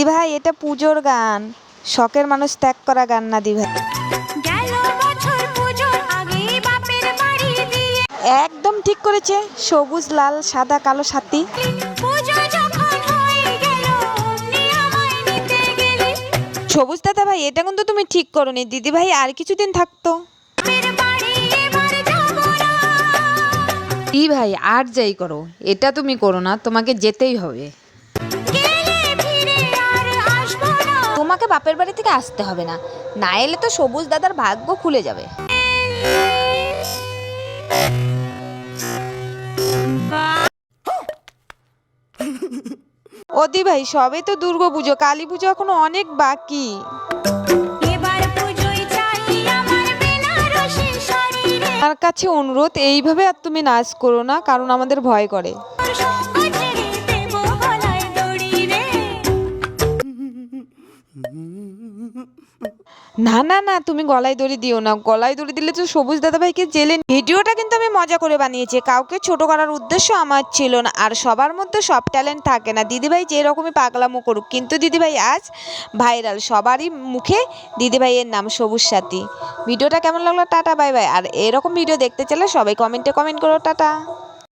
দিদি ভাই এটা পুজোর গান, শখের মানুষ ত্যাগ করা গান না দিদি ভাই। একদম ঠিক করেছে, সবুজ লাল সাদা কালো সাথী। সবুজ দাদা ভাই এটা কিন্তু তুমি ঠিক করোনি, দিদি ভাই আর কিছুদিন থাকতো। দিদি ভাই আর যাই করো, এটা তুমি করো না, তোমাকে যেতেই হবে। তোমাকে বাপের বাড়ি থেকে আসতে হবে না, না এলে তো সবুজ দাদার ভাগ্য খুলে যাবে। ও দি ভাই সবে তো দুর্গা পুজো, কালী পুজো এখনো অনেক বাকি। আমার কাছে অনুরোধ, এইভাবে আর তুমি নাচ করো না, কারণ আমাদের ভয় করে। না না না, তুমি গলায় দড়ি দিও না, গলায় দড়ি দিলে তো সবুজ দাদা ভাইকে জেলে। ভিডিওটা কিন্তু আমি মজা করে বানিয়েছি, কাউকে ছোট করার উদ্দেশ্য আমার ছিল না। আর সবার মধ্যে সব ট্যালেন্ট থাকে না, দিদিভাই যে রকমই পাগলামো করুক, কিন্তু দিদিভাই আজ ভাইরাল, সবারই মুখে দিদিভাইয়ের নাম সবুজ সাথী। ভিডিওটা কেমন লাগলো? Tata bye bye. আর এরকম ভিডিও দেখতে চাইলে সবাই কমেন্টে কমেন্ট করো। টাটা।